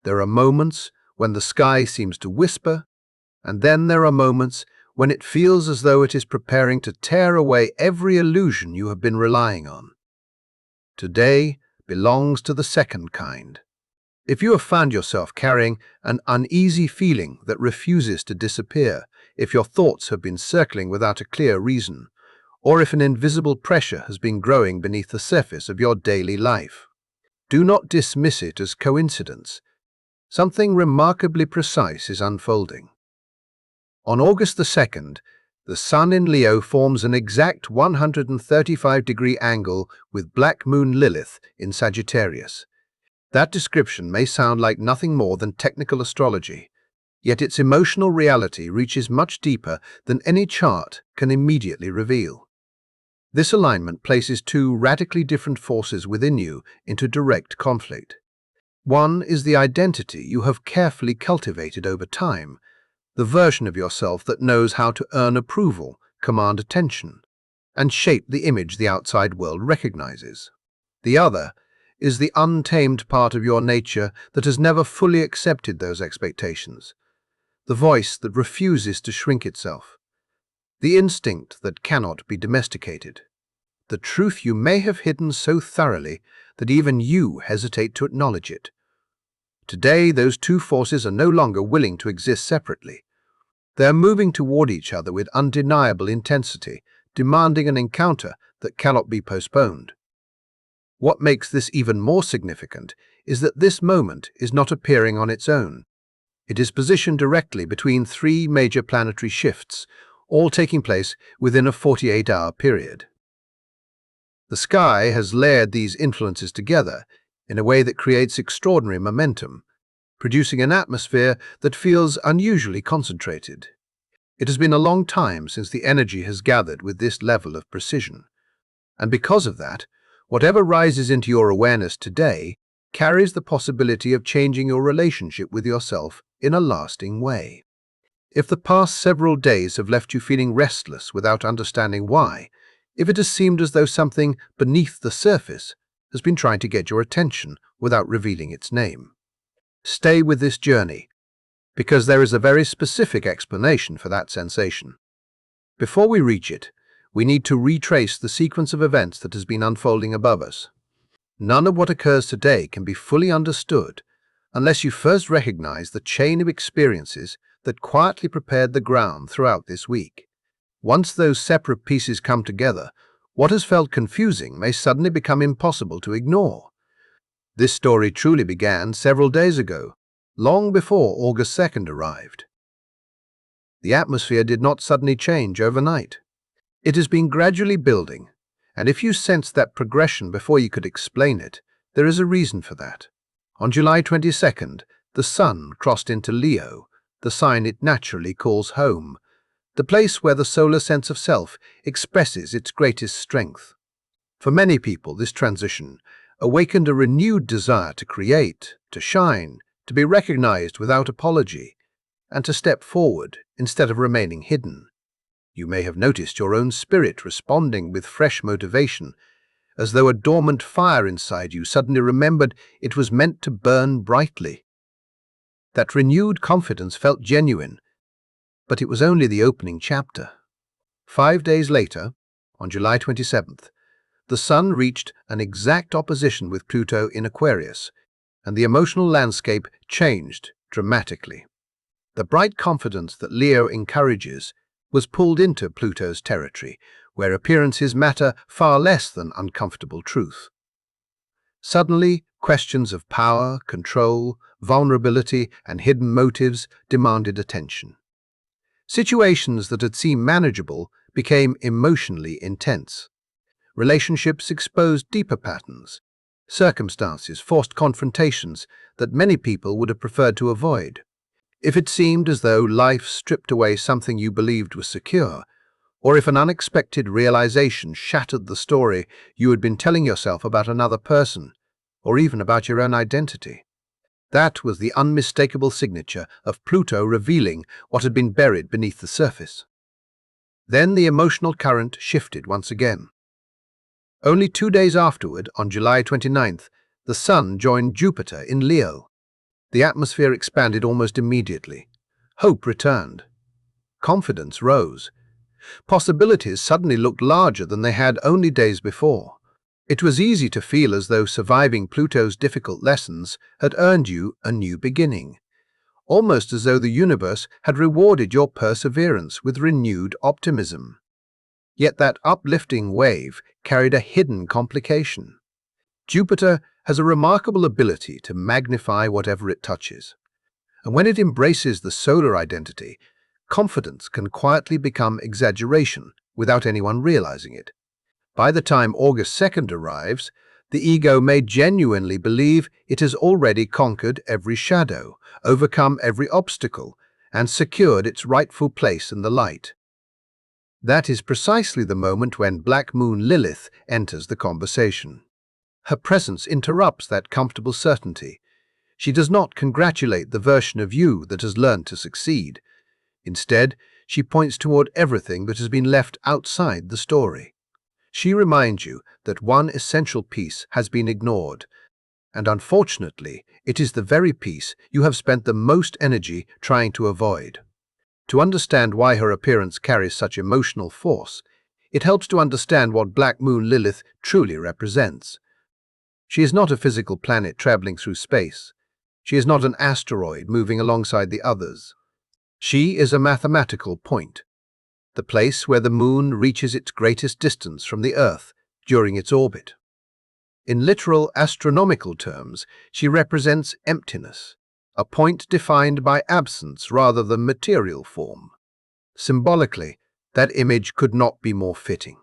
There are moments when the sky seems to whisper, and then there are moments when it feels as though it is preparing to tear away every illusion you have been relying on. Today belongs to the second kind. If you have found yourself carrying an uneasy feeling that refuses to disappear, if your thoughts have been circling without a clear reason, or if an invisible pressure has been growing beneath the surface of your daily life, do not dismiss it as coincidence. Something remarkably precise is unfolding. On August the 2nd, the Sun in Leo forms an exact 135-degree angle with Black Moon Lilith in Sagittarius. That description may sound like nothing more than technical astrology, yet its emotional reality reaches much deeper than any chart can immediately reveal. This alignment places two radically different forces within you into direct conflict. One is the identity you have carefully cultivated over time, the version of yourself that knows how to earn approval, command attention, and shape the image the outside world recognizes. The other is the untamed part of your nature that has never fully accepted those expectations, the voice that refuses to shrink itself, the instinct that cannot be domesticated, the truth you may have hidden so thoroughly that even you hesitate to acknowledge it. Today, those two forces are no longer willing to exist separately. They are moving toward each other with undeniable intensity, demanding an encounter that cannot be postponed. What makes this even more significant is that this moment is not appearing on its own. It is positioned directly between three major planetary shifts, all taking place within a 48-hour period. The sky has layered these influences together in a way that creates extraordinary momentum, producing an atmosphere that feels unusually concentrated. It has been a long time since the energy has gathered with this level of precision, and because of that, whatever rises into your awareness today carries the possibility of changing your relationship with yourself in a lasting way. If the past several days have left you feeling restless without understanding why, if it has seemed as though something beneath the surface has been trying to get your attention without revealing its name, stay with this journey, because there is a very specific explanation for that sensation. Before we reach it, we need to retrace the sequence of events that has been unfolding above us. None of what occurs today can be fully understood unless you first recognize the chain of experiences that quietly prepared the ground throughout this week. Once those separate pieces come together, what has felt confusing may suddenly become impossible to ignore. This story truly began several days ago, long before August 2nd arrived. The atmosphere did not suddenly change overnight. It has been gradually building, and if you sensed that progression before you could explain it, there is a reason for that. On July 22nd, the Sun crossed into Leo, the sign it naturally calls home, the place where the solar sense of self expresses its greatest strength. For many people, this transition awakened a renewed desire to create, to shine, to be recognized without apology, and to step forward instead of remaining hidden. You may have noticed your own spirit responding with fresh motivation, as though a dormant fire inside you suddenly remembered it was meant to burn brightly. That renewed confidence felt genuine, but it was only the opening chapter. 5 days later, on July 27th, the Sun reached an exact opposition with Pluto in Aquarius, and the emotional landscape changed dramatically. The bright confidence that Leo encourages was pulled into Pluto's territory, where appearances matter far less than uncomfortable truth. Suddenly, questions of power, control, vulnerability, and hidden motives demanded attention. Situations that had seemed manageable became emotionally intense. Relationships exposed deeper patterns. Circumstances forced confrontations that many people would have preferred to avoid. If it seemed as though life stripped away something you believed was secure, or if an unexpected realization shattered the story you had been telling yourself about another person, or even about your own identity, that was the unmistakable signature of Pluto revealing what had been buried beneath the surface. Then the emotional current shifted once again. Only 2 days afterward, on July 29th, the Sun joined Jupiter in Leo. The atmosphere expanded almost immediately. Hope returned. Confidence rose. Possibilities suddenly looked larger than they had only days before. It was easy to feel as though surviving Pluto's difficult lessons had earned you a new beginning, almost as though the universe had rewarded your perseverance with renewed optimism. Yet that uplifting wave carried a hidden complication. Jupiter has a remarkable ability to magnify whatever it touches, and when it embraces the solar identity, confidence can quietly become exaggeration without anyone realizing it. By the time August 2nd arrives, the ego may genuinely believe it has already conquered every shadow, overcome every obstacle, and secured its rightful place in the light. That is precisely the moment when Black Moon Lilith enters the conversation. Her presence interrupts that comfortable certainty. She does not congratulate the version of you that has learned to succeed. Instead, she points toward everything that has been left outside the story. She reminds you that one essential piece has been ignored, and unfortunately, it is the very piece you have spent the most energy trying to avoid. To understand why her appearance carries such emotional force, it helps to understand what Black Moon Lilith truly represents. She is not a physical planet traveling through space. She is not an asteroid moving alongside the others. She is a mathematical point, the place where the moon reaches its greatest distance from the Earth during its orbit. In literal astronomical terms, she represents emptiness, a point defined by absence rather than material form. Symbolically, that image could not be more fitting.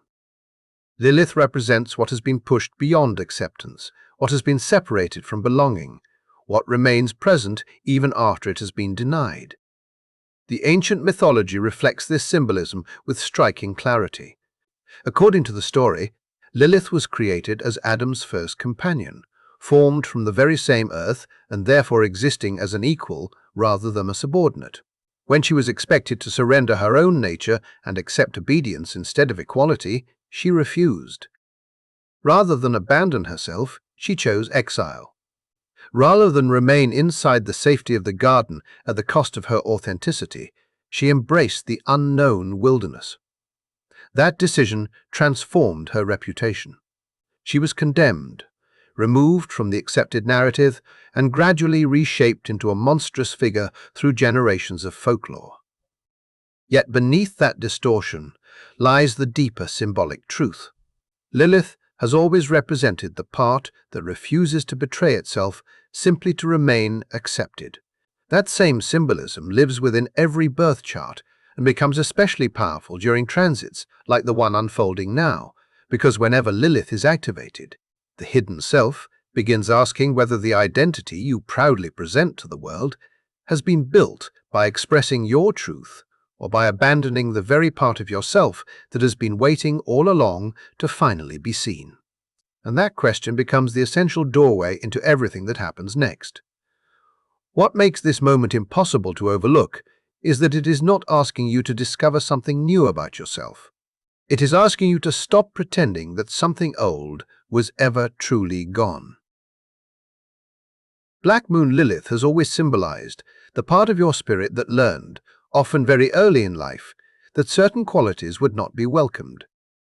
Lilith represents what has been pushed beyond acceptance, what has been separated from belonging, what remains present even after it has been denied. The ancient mythology reflects this symbolism with striking clarity. According to the story, Lilith was created as Adam's first companion, formed from the very same earth and therefore existing as an equal rather than a subordinate. When she was expected to surrender her own nature and accept obedience instead of equality, she refused. Rather than abandon herself, she chose exile. Rather than remain inside the safety of the garden at the cost of her authenticity, she embraced the unknown wilderness. That decision transformed her reputation. She was condemned, removed from the accepted narrative, and gradually reshaped into a monstrous figure through generations of folklore. Yet beneath that distortion lies the deeper symbolic truth. Lilith has always represented the part that refuses to betray itself simply to remain accepted. That same symbolism lives within every birth chart and becomes especially powerful during transits like the one unfolding now, because whenever Lilith is activated, the hidden self begins asking whether the identity you proudly present to the world has been built by expressing your truth or by abandoning the very part of yourself that has been waiting all along to finally be seen. And that question becomes the essential doorway into everything that happens next. What makes this moment impossible to overlook is that it is not asking you to discover something new about yourself. It is asking you to stop pretending that something old was ever truly gone. Black Moon Lilith has always symbolized the part of your spirit that learned, often very early in life, that certain qualities would not be welcomed.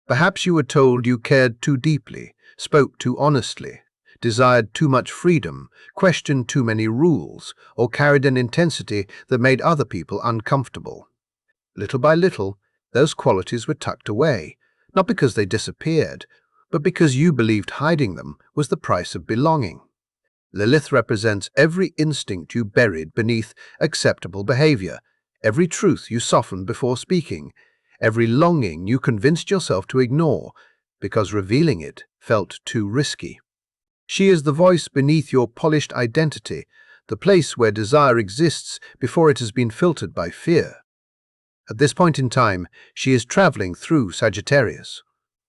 Perhaps you were told you cared too deeply, spoke too honestly, desired too much freedom, questioned too many rules, or carried an intensity that made other people uncomfortable. Little by little, those qualities were tucked away, not because they disappeared, but because you believed hiding them was the price of belonging. Lilith represents every instinct you buried beneath acceptable behavior, every truth you softened before speaking, every longing you convinced yourself to ignore because revealing it felt too risky. She is the voice beneath your polished identity, the place where desire exists before it has been filtered by fear. At this point in time, she is traveling through Sagittarius.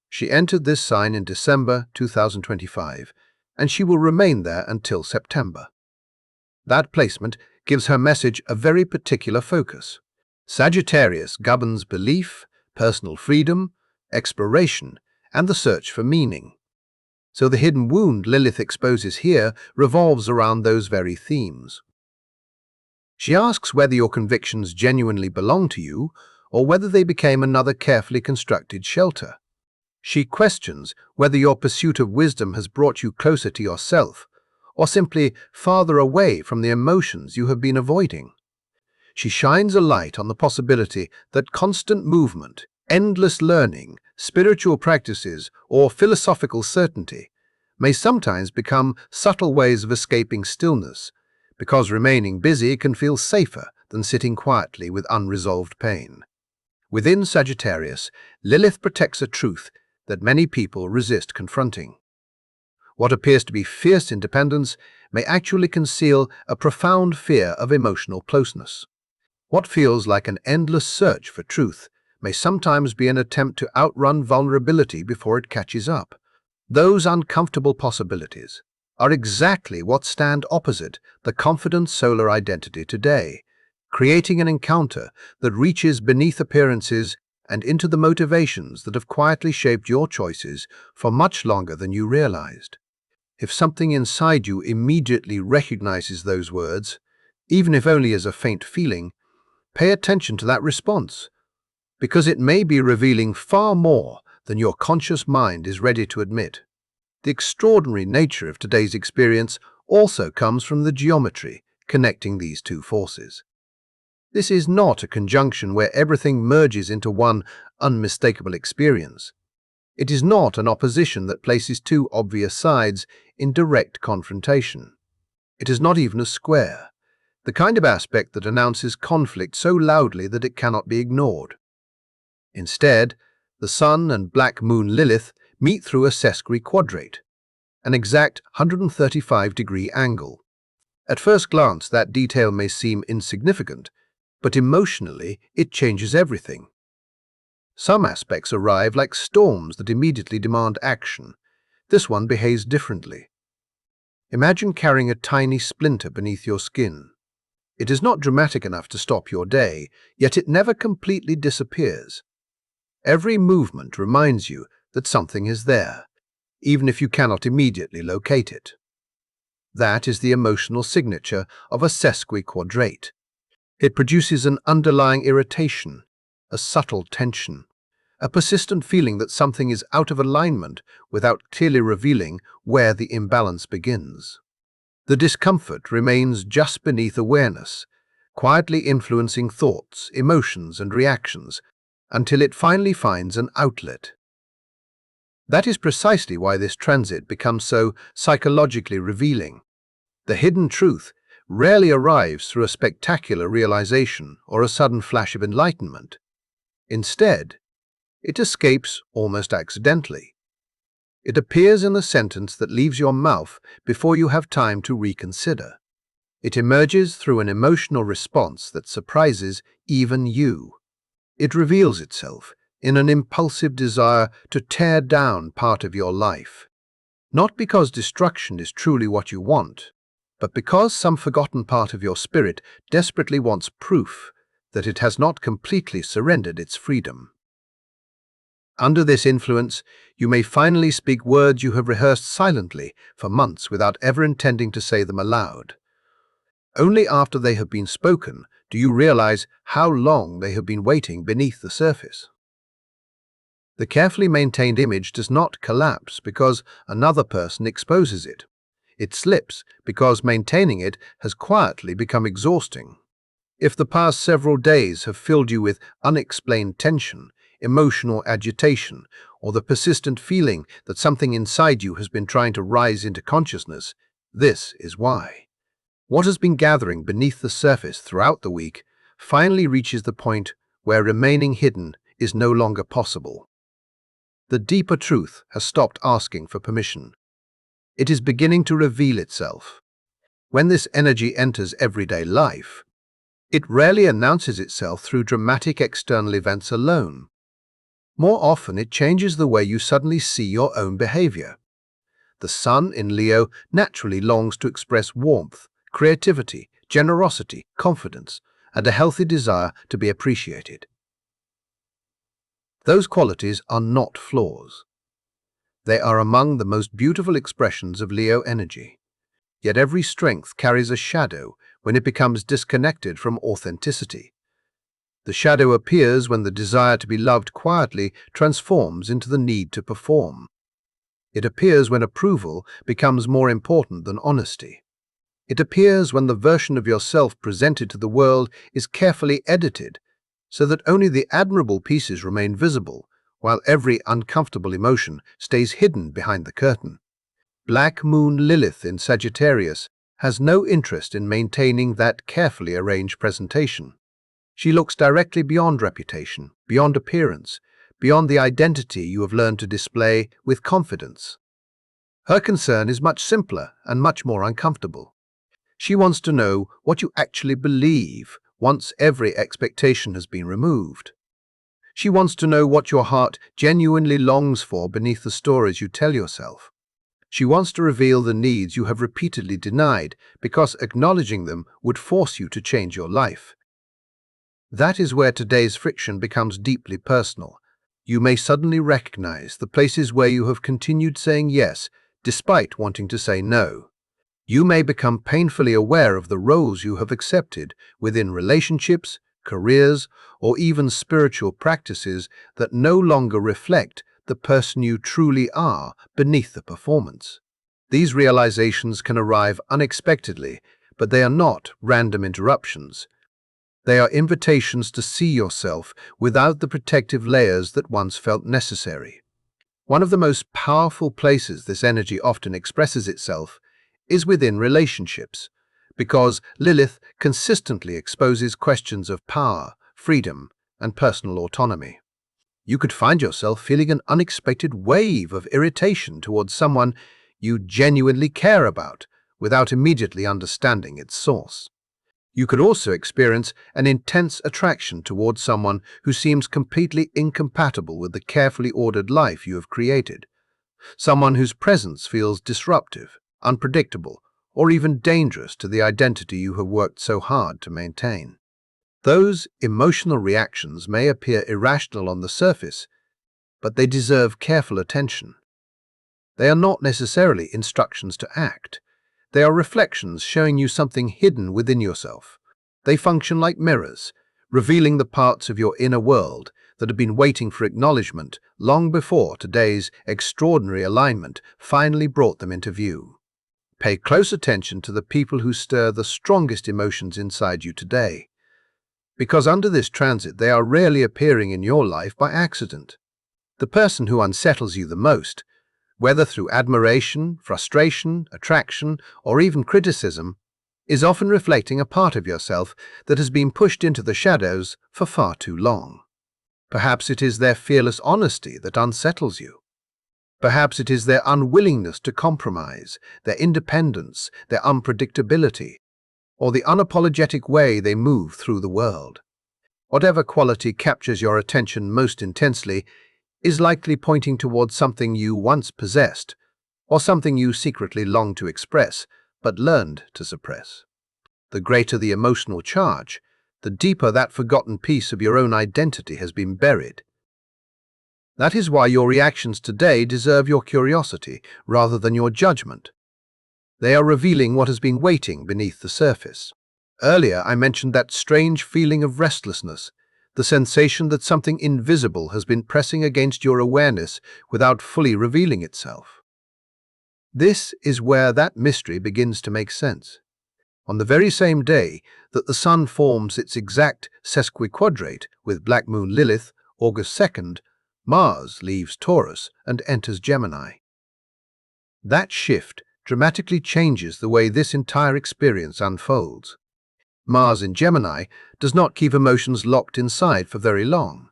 She entered this sign in December 2025, and she will remain there until September. That placement gives her message a very particular focus. Sagittarius governs belief, personal freedom, exploration, and the search for meaning. So the hidden wound Lilith exposes here revolves around those very themes. She asks whether your convictions genuinely belong to you or whether they became another carefully constructed shelter. She questions whether your pursuit of wisdom has brought you closer to yourself or simply farther away from the emotions you have been avoiding. She shines a light on the possibility that constant movement, endless learning, spiritual practices, or philosophical certainty may sometimes become subtle ways of escaping stillness, because remaining busy can feel safer than sitting quietly with unresolved pain. Within Sagittarius, Lilith protects a truth that many people resist confronting. What appears to be fierce independence may actually conceal a profound fear of emotional closeness. What feels like an endless search for truth may sometimes be an attempt to outrun vulnerability before it catches up. Those uncomfortable possibilities are exactly what stand opposite the confident solar identity today, creating an encounter that reaches beneath appearances and into the motivations that have quietly shaped your choices for much longer than you realized. If something inside you immediately recognizes those words, even if only as a faint feeling, pay attention to that response, because it may be revealing far more than your conscious mind is ready to admit. The extraordinary nature of today's experience also comes from the geometry connecting these two forces. This is not a conjunction where everything merges into one unmistakable experience. It is not an opposition that places two obvious sides in direct confrontation. It is not even a square, the kind of aspect that announces conflict so loudly that it cannot be ignored. Instead, the Sun and Black Moon Lilith meet through a sesquiquadrate, an exact 135-degree angle. At first glance, that detail may seem insignificant, but emotionally it changes everything. Some aspects arrive like storms that immediately demand action. This one behaves differently. Imagine carrying a tiny splinter beneath your skin. It is not dramatic enough to stop your day, yet it never completely disappears. Every movement reminds you that something is there, even if you cannot immediately locate it. That is the emotional signature of a sesquiquadrate. It produces an underlying irritation, a subtle tension, a persistent feeling that something is out of alignment without clearly revealing where the imbalance begins. The discomfort remains just beneath awareness, quietly influencing thoughts, emotions, and reactions until it finally finds an outlet. That is precisely why this transit becomes so psychologically revealing. The hidden truth rarely arrives through a spectacular realization or a sudden flash of enlightenment. Instead, it escapes almost accidentally. It appears in the sentence that leaves your mouth before you have time to reconsider. It emerges through an emotional response that surprises even you. It reveals itself in an impulsive desire to tear down part of your life. Not because destruction is truly what you want, but because some forgotten part of your spirit desperately wants proof that it has not completely surrendered its freedom. Under this influence, you may finally speak words you have rehearsed silently for months without ever intending to say them aloud. Only after they have been spoken do you realize how long they have been waiting beneath the surface. The carefully maintained image does not collapse because another person exposes it. It slips because maintaining it has quietly become exhausting. If the past several days have filled you with unexplained tension, emotional agitation, or the persistent feeling that something inside you has been trying to rise into consciousness, this is why. What has been gathering beneath the surface throughout the week finally reaches the point where remaining hidden is no longer possible. The deeper truth has stopped asking for permission. It is beginning to reveal itself. When this energy enters everyday life, it rarely announces itself through dramatic external events alone. More often, it changes the way you suddenly see your own behavior. The Sun in Leo naturally longs to express warmth, creativity, generosity, confidence, and a healthy desire to be appreciated. Those qualities are not flaws. They are among the most beautiful expressions of Leo energy. Yet every strength carries a shadow when it becomes disconnected from authenticity. The shadow appears when the desire to be loved quietly transforms into the need to perform. It appears when approval becomes more important than honesty. It appears when the version of yourself presented to the world is carefully edited so that only the admirable pieces remain visible, while every uncomfortable emotion stays hidden behind the curtain. Black Moon Lilith in Sagittarius has no interest in maintaining that carefully arranged presentation. She looks directly beyond reputation, beyond appearance, beyond the identity you have learned to display with confidence. Her concern is much simpler and much more uncomfortable. She wants to know what you actually believe once every expectation has been removed. She wants to know what your heart genuinely longs for beneath the stories you tell yourself. She wants to reveal the needs you have repeatedly denied because acknowledging them would force you to change your life. That is where today's friction becomes deeply personal. You may suddenly recognize the places where you have continued saying yes despite wanting to say no. You may become painfully aware of the roles you have accepted within relationships, careers, or even spiritual practices that no longer reflect the person you truly are beneath the performance. These realizations can arrive unexpectedly, but they are not random interruptions. They are invitations to see yourself without the protective layers that once felt necessary. One of the most powerful places this energy often expresses itself is within relationships, because Lilith consistently exposes questions of power, freedom, and personal autonomy. You could find yourself feeling an unexpected wave of irritation towards someone you genuinely care about without immediately understanding its source. You could also experience an intense attraction towards someone who seems completely incompatible with the carefully ordered life you have created, someone whose presence feels disruptive, unpredictable, or even dangerous to the identity you have worked so hard to maintain. Those emotional reactions may appear irrational on the surface, but they deserve careful attention. They are not necessarily instructions to act. They are reflections showing you something hidden within yourself. They function like mirrors, revealing the parts of your inner world that have been waiting for acknowledgement long before today's extraordinary alignment finally brought them into view. Pay close attention to the people who stir the strongest emotions inside you today, because under this transit they are rarely appearing in your life by accident. The person who unsettles you the most, whether through admiration, frustration, attraction, or even criticism, is often reflecting a part of yourself that has been pushed into the shadows for far too long. Perhaps it is their fearless honesty that unsettles you. Perhaps it is their unwillingness to compromise, their independence, their unpredictability, or the unapologetic way they move through the world. Whatever quality captures your attention most intensely is likely pointing towards something you once possessed, or something you secretly longed to express, but learned to suppress. The greater the emotional charge, the deeper that forgotten piece of your own identity has been buried. That is why your reactions today deserve your curiosity rather than your judgment. They are revealing what has been waiting beneath the surface. Earlier, I mentioned that strange feeling of restlessness, the sensation that something invisible has been pressing against your awareness without fully revealing itself. This is where that mystery begins to make sense. On the very same day that the Sun forms its exact sesquiquadrate with Black Moon Lilith, August 2nd, Mars leaves Taurus and enters Gemini. That shift dramatically changes the way this entire experience unfolds. Mars in Gemini does not keep emotions locked inside for very long.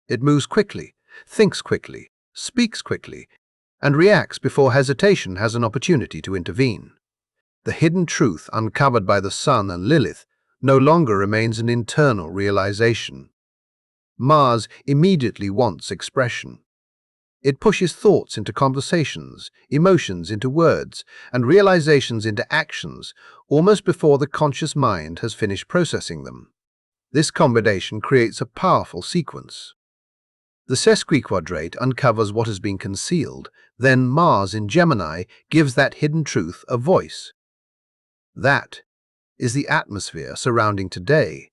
It moves quickly, thinks quickly, speaks quickly, and reacts before hesitation has an opportunity to intervene. The hidden truth uncovered by the Sun and Lilith no longer remains an internal realization. Mars immediately wants expression. It pushes thoughts into conversations, emotions into words, and realizations into actions almost before the conscious mind has finished processing them. This combination creates a powerful sequence. The sesquiquadrate uncovers what has been concealed, then Mars in Gemini gives that hidden truth a voice. That is the atmosphere surrounding today,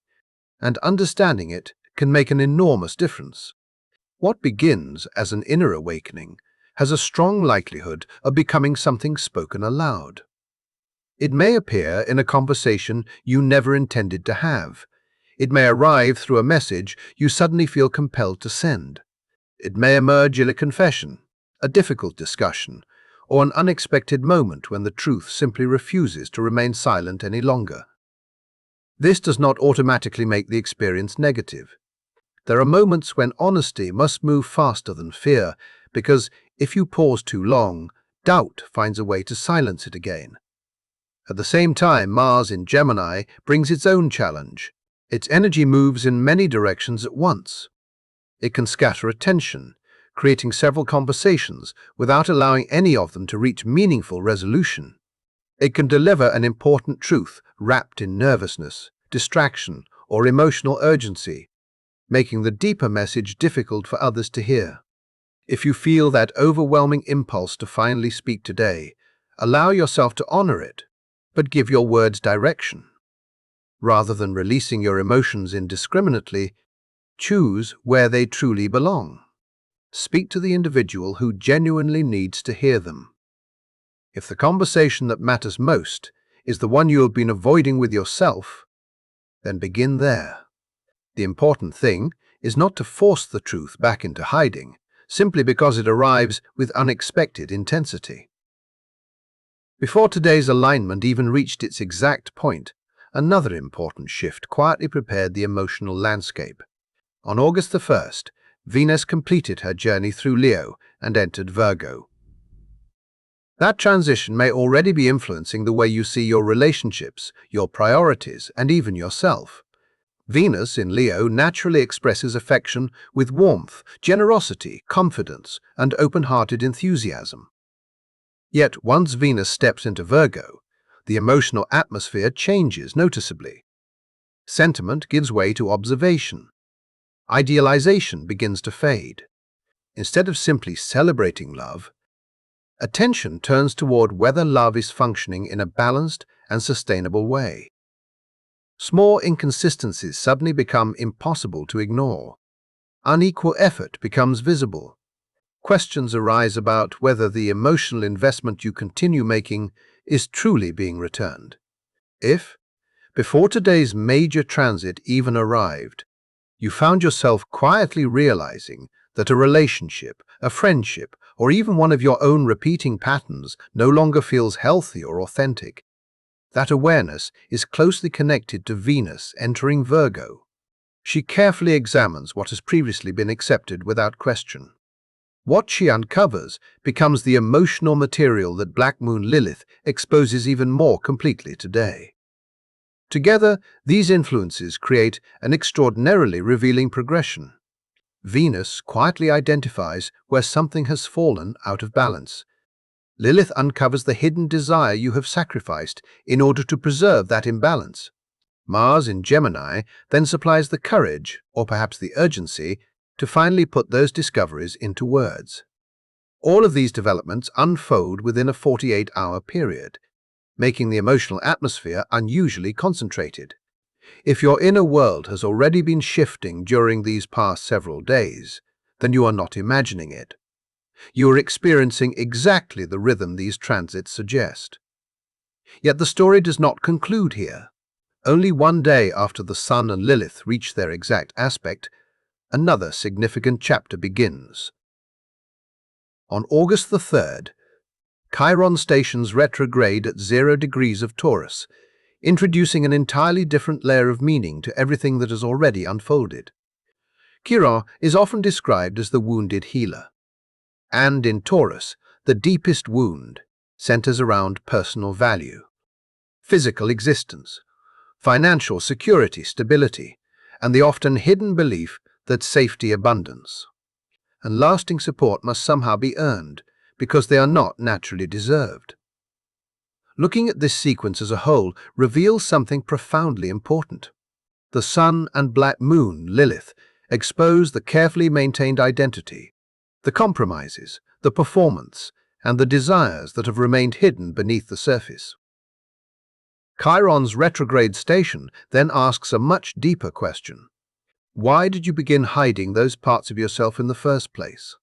and understanding it can make an enormous difference. What begins as an inner awakening has a strong likelihood of becoming something spoken aloud. It may appear in a conversation you never intended to have. It may arrive through a message you suddenly feel compelled to send. It may emerge in a confession, a difficult discussion, or an unexpected moment when the truth simply refuses to remain silent any longer. This does not automatically make the experience negative. There are moments when honesty must move faster than fear, because if you pause too long, doubt finds a way to silence it again. At the same time, Mars in Gemini brings its own challenge. Its energy moves in many directions at once. It can scatter attention, creating several conversations without allowing any of them to reach meaningful resolution. It can deliver an important truth wrapped in nervousness, distraction, or emotional urgency, making the deeper message difficult for others to hear. If you feel that overwhelming impulse to finally speak today, allow yourself to honor it, but give your words direction. Rather than releasing your emotions indiscriminately, choose where they truly belong. Speak to the individual who genuinely needs to hear them. If the conversation that matters most is the one you have been avoiding with yourself, then begin there. The important thing is not to force the truth back into hiding, simply because it arrives with unexpected intensity. Before today's alignment even reached its exact point, another important shift quietly prepared the emotional landscape. On August the 1st, Venus completed her journey through Leo and entered Virgo. That transition may already be influencing the way you see your relationships, your priorities, and even yourself. Venus in Leo naturally expresses affection with warmth, generosity, confidence, and open-hearted enthusiasm. Yet once Venus steps into Virgo, the emotional atmosphere changes noticeably. Sentiment gives way to observation. Idealization begins to fade. Instead of simply celebrating love, attention turns toward whether love is functioning in a balanced and sustainable way. Small inconsistencies suddenly become impossible to ignore. Unequal effort becomes visible. Questions arise about whether the emotional investment you continue making is truly being returned. If, before today's major transit even arrived, you found yourself quietly realizing that a relationship, a friendship, or even one of your own repeating patterns no longer feels healthy or authentic, that awareness is closely connected to Venus entering Virgo. She carefully examines what has previously been accepted without question. What she uncovers becomes the emotional material that Black Moon Lilith exposes even more completely today. Together, these influences create an extraordinarily revealing progression. Venus quietly identifies where something has fallen out of balance. Lilith uncovers the hidden desire you have sacrificed in order to preserve that imbalance. Mars in Gemini then supplies the courage, or perhaps the urgency, to finally put those discoveries into words. All of these developments unfold within a 48-hour period, making the emotional atmosphere unusually concentrated. If your inner world has already been shifting during these past several days, then you are not imagining it. You are experiencing exactly the rhythm these transits suggest. Yet the story does not conclude here. Only one day after the Sun and Lilith reach their exact aspect, another significant chapter begins. On August the 3rd, Chiron stations retrograde at 0 degrees of Taurus, introducing an entirely different layer of meaning to everything that has already unfolded. Chiron is often described as the wounded healer. And in Taurus, the deepest wound centers around personal value, physical existence, financial security, stability, and the often hidden belief that safety abundance and lasting support must somehow be earned because they are not naturally deserved. Looking at this sequence as a whole reveals something profoundly important. The Sun and Black Moon, Lilith, expose the carefully maintained identity, the compromises, the performance, and the desires that have remained hidden beneath the surface. Chiron's retrograde station then asks a much deeper question. Why did you begin hiding those parts of yourself in the first place?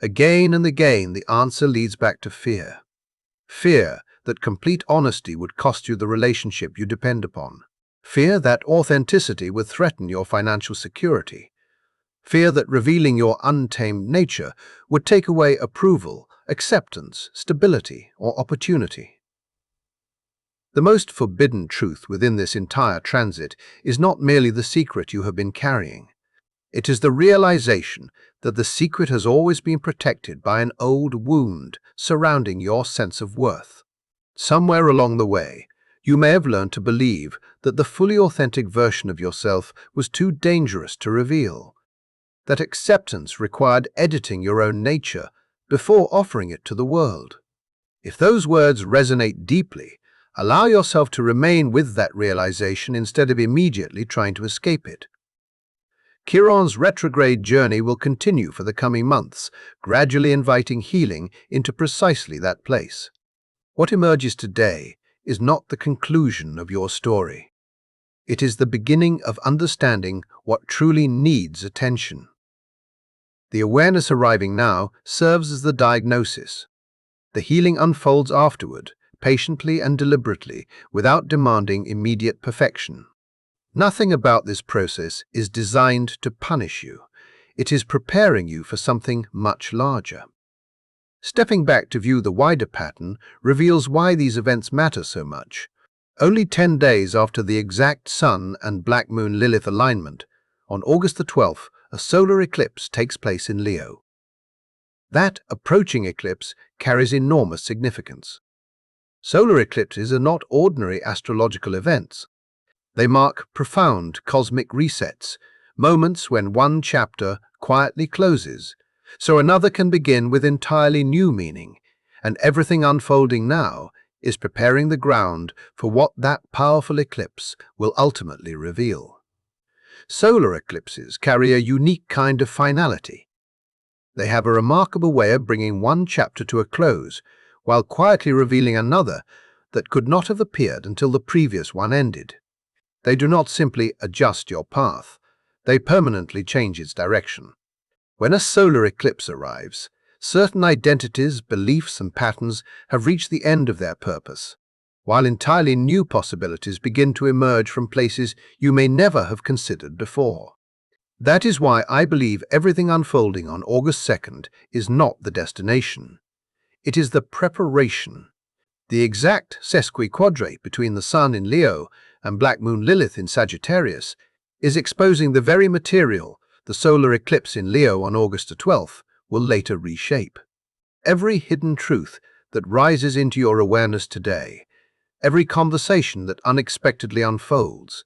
Again and again, the answer leads back to fear. Fear that complete honesty would cost you the relationship you depend upon. Fear that authenticity would threaten your financial security. Fear that revealing your untamed nature would take away approval, acceptance, stability, or opportunity. The most forbidden truth within this entire transit is not merely the secret you have been carrying. It is the realization that the secret has always been protected by an old wound surrounding your sense of worth. Somewhere along the way, you may have learned to believe that the fully authentic version of yourself was too dangerous to reveal, that acceptance required editing your own nature before offering it to the world. If those words resonate deeply, allow yourself to remain with that realization instead of immediately trying to escape it. Chiron's retrograde journey will continue for the coming months, gradually inviting healing into precisely that place. What emerges today is not the conclusion of your story. It is the beginning of understanding what truly needs attention. The awareness arriving now serves as the diagnosis. The healing unfolds afterward, patiently and deliberately, without demanding immediate perfection. Nothing about this process is designed to punish you. It is preparing you for something much larger. Stepping back to view the wider pattern reveals why these events matter so much. Only 10 days after the exact Sun and Black Moon Lilith alignment, on August the 12th, a solar eclipse takes place in Leo. That approaching eclipse carries enormous significance. Solar eclipses are not ordinary astrological events. They mark profound cosmic resets, moments when one chapter quietly closes, so another can begin with entirely new meaning, and everything unfolding now is preparing the ground for what that powerful eclipse will ultimately reveal. Solar eclipses carry a unique kind of finality. They have a remarkable way of bringing one chapter to a close, while quietly revealing another that could not have appeared until the previous one ended. They do not simply adjust your path, they permanently change its direction. When a solar eclipse arrives, certain identities, beliefs, and patterns have reached the end of their purpose, while entirely new possibilities begin to emerge from places you may never have considered before. That is why I believe everything unfolding on August 2nd is not the destination. It is the preparation. The exact sesquiquadrate between the Sun in Leo and Black Moon Lilith in Sagittarius is exposing the very material the solar eclipse in Leo on August 12th will later reshape. Every hidden truth that rises into your awareness today, every conversation that unexpectedly unfolds,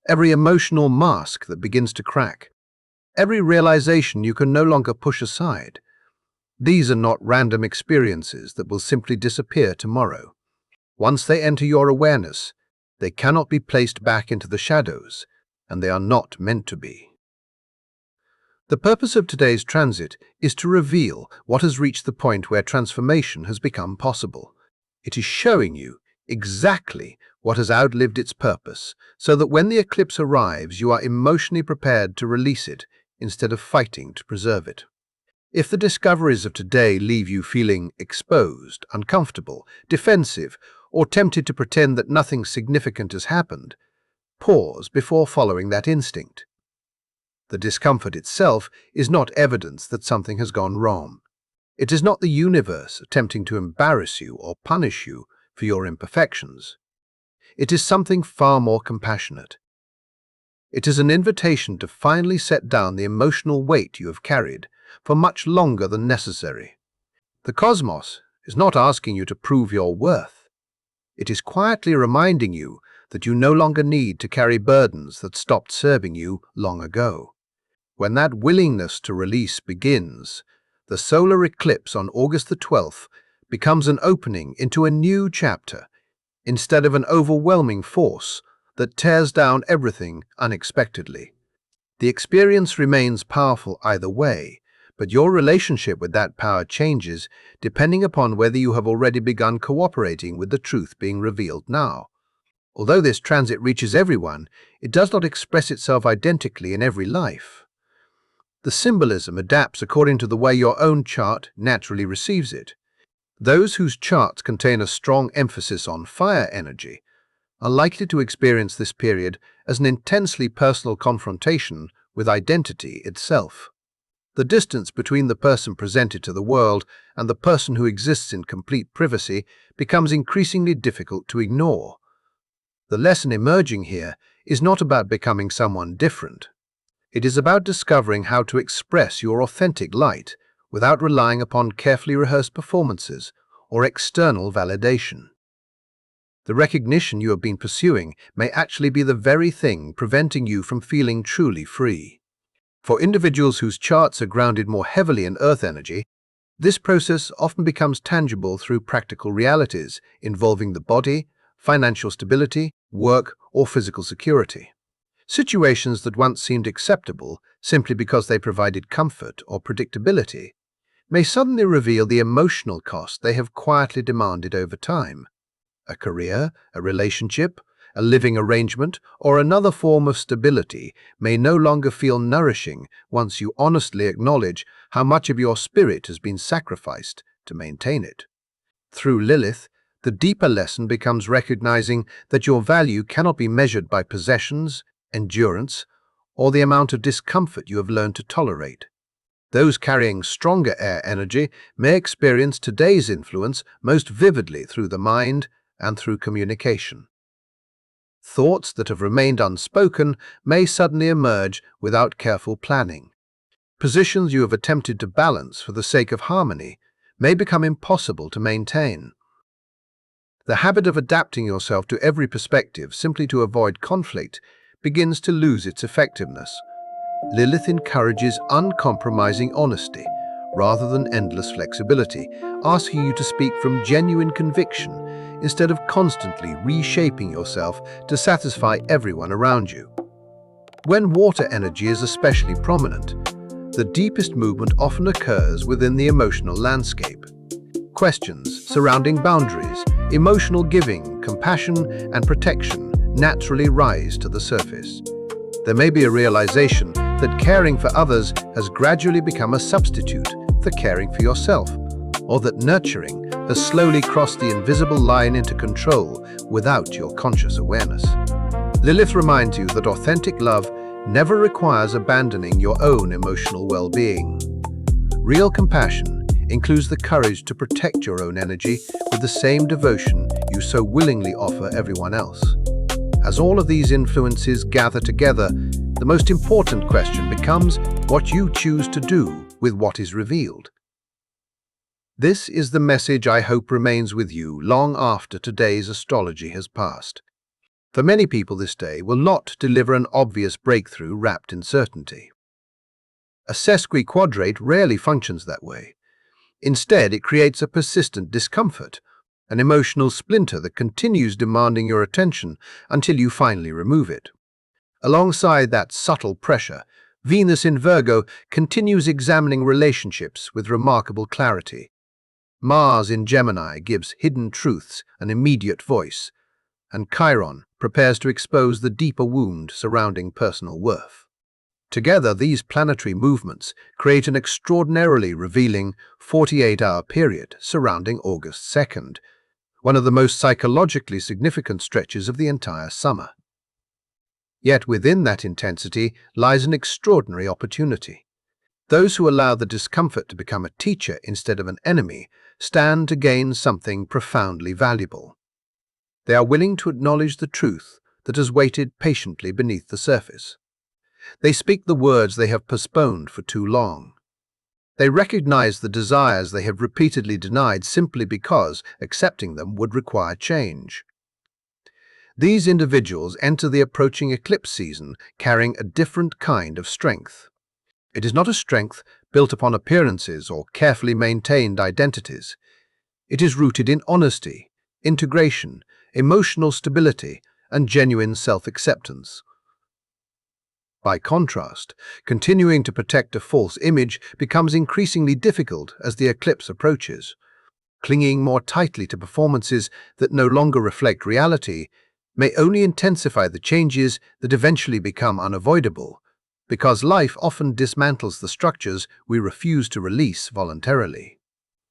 every emotional mask that begins to crack, every realization you can no longer push aside, these are not random experiences that will simply disappear tomorrow. Once they enter your awareness, they cannot be placed back into the shadows, and they are not meant to be. The purpose of today's transit is to reveal what has reached the point where transformation has become possible. It is showing you exactly what has outlived its purpose, so that when the eclipse arrives, you are emotionally prepared to release it instead of fighting to preserve it. If the discoveries of today leave you feeling exposed, uncomfortable, defensive, or tempted to pretend that nothing significant has happened, pause before following that instinct. The discomfort itself is not evidence that something has gone wrong. It is not the universe attempting to embarrass you or punish you for your imperfections. It is something far more compassionate. It is an invitation to finally set down the emotional weight you have carried for much longer than necessary. The cosmos is not asking you to prove your worth. It is quietly reminding you that you no longer need to carry burdens that stopped serving you long ago. When that willingness to release begins, the solar eclipse on August the 12th becomes an opening into a new chapter, instead of an overwhelming force that tears down everything unexpectedly. The experience remains powerful either way, but your relationship with that power changes depending upon whether you have already begun cooperating with the truth being revealed now. Although this transit reaches everyone, it does not express itself identically in every life. The symbolism adapts according to the way your own chart naturally receives it. Those whose charts contain a strong emphasis on fire energy are likely to experience this period as an intensely personal confrontation with identity itself. The distance between the person presented to the world and the person who exists in complete privacy becomes increasingly difficult to ignore. The lesson emerging here is not about becoming someone different. It is about discovering how to express your authentic light without relying upon carefully rehearsed performances or external validation. The recognition you have been pursuing may actually be the very thing preventing you from feeling truly free. For individuals whose charts are grounded more heavily in earth energy, this process often becomes tangible through practical realities involving the body, financial stability, work, or physical security. Situations that once seemed acceptable simply because they provided comfort or predictability may suddenly reveal the emotional cost they have quietly demanded over time. A career, a relationship, a living arrangement, or another form of stability may no longer feel nourishing once you honestly acknowledge how much of your spirit has been sacrificed to maintain it. Through Lilith, the deeper lesson becomes recognizing that your value cannot be measured by possessions, endurance, or the amount of discomfort you have learned to tolerate. Those carrying stronger air energy may experience today's influence most vividly through the mind and through communication. Thoughts that have remained unspoken may suddenly emerge without careful planning. Positions you have attempted to balance for the sake of harmony may become impossible to maintain. The habit of adapting yourself to every perspective simply to avoid conflict begins to lose its effectiveness. Lilith encourages uncompromising honesty rather than endless flexibility, asking you to speak from genuine conviction instead of constantly reshaping yourself to satisfy everyone around you. When water energy is especially prominent, the deepest movement often occurs within the emotional landscape. Questions surrounding boundaries, emotional giving, compassion, and protection naturally rise to the surface. There may be a realization that caring for others has gradually become a substitute for caring for yourself, or that nurturing has slowly crossed the invisible line into control without your conscious awareness. Lilith reminds you that authentic love never requires abandoning your own emotional well-being. Real compassion includes the courage to protect your own energy with the same devotion you so willingly offer everyone else. As all of these influences gather together, the most important question becomes what you choose to do with what is revealed. This is the message I hope remains with you long after today's astrology has passed. For many people, this day will not deliver an obvious breakthrough wrapped in certainty. A sesquiquadrate rarely functions that way. Instead, it creates a persistent discomfort, an emotional splinter that continues demanding your attention until you finally remove it. Alongside that subtle pressure, Venus in Virgo continues examining relationships with remarkable clarity. Mars in Gemini gives hidden truths an immediate voice, and Chiron prepares to expose the deeper wound surrounding personal worth. Together, these planetary movements create an extraordinarily revealing 48-hour period surrounding August 2nd, one of the most psychologically significant stretches of the entire summer. Yet within that intensity lies an extraordinary opportunity. Those who allow the discomfort to become a teacher instead of an enemy stand to gain something profoundly valuable. They are willing to acknowledge the truth that has waited patiently beneath the surface. They speak the words they have postponed for too long. They recognize the desires they have repeatedly denied simply because accepting them would require change. These individuals enter the approaching eclipse season carrying a different kind of strength. It is not a strength built upon appearances or carefully maintained identities. It is rooted in honesty, integration, emotional stability, and genuine self-acceptance. By contrast, continuing to protect a false image becomes increasingly difficult as the eclipse approaches. Clinging more tightly to performances that no longer reflect reality may only intensify the changes that eventually become unavoidable, because life often dismantles the structures we refuse to release voluntarily.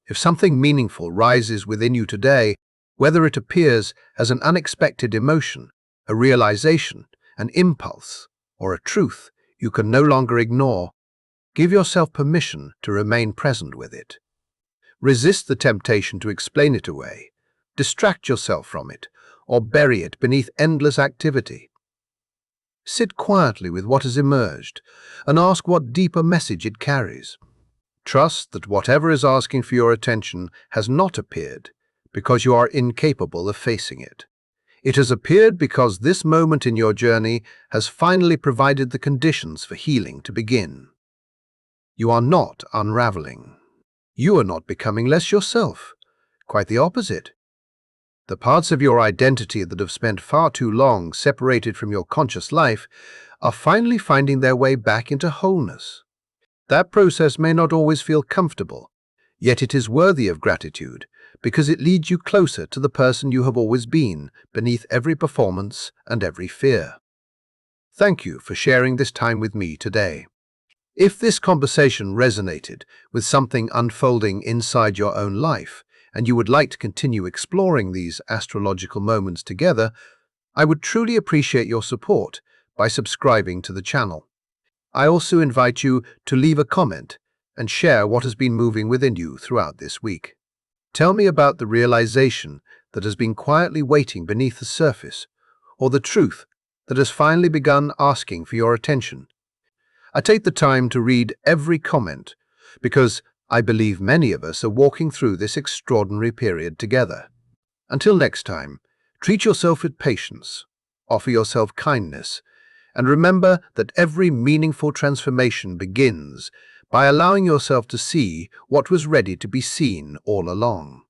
If something meaningful rises within you today, whether it appears as an unexpected emotion, a realization, an impulse, or a truth you can no longer ignore, give yourself permission to remain present with it. Resist the temptation to explain it away, distract yourself from it, or bury it beneath endless activity. Sit quietly with what has emerged and ask what deeper message it carries. Trust that whatever is asking for your attention has not appeared because you are incapable of facing it. It has appeared because this moment in your journey has finally provided the conditions for healing to begin. You are not unraveling. You are not becoming less yourself. Quite the opposite. The parts of your identity that have spent far too long separated from your conscious life are finally finding their way back into wholeness. That process may not always feel comfortable, yet it is worthy of gratitude because it leads you closer to the person you have always been beneath every performance and every fear. Thank you for sharing this time with me today. If this conversation resonated with something unfolding inside your own life, and you would like to continue exploring these astrological moments together, I would truly appreciate your support by subscribing to the channel. I also invite you to leave a comment and share what has been moving within you throughout this week. Tell me about the realization that has been quietly waiting beneath the surface, or the truth that has finally begun asking for your attention. I take the time to read every comment because I believe many of us are walking through this extraordinary period together. Until next time, treat yourself with patience, offer yourself kindness, and remember that every meaningful transformation begins by allowing yourself to see what was ready to be seen all along.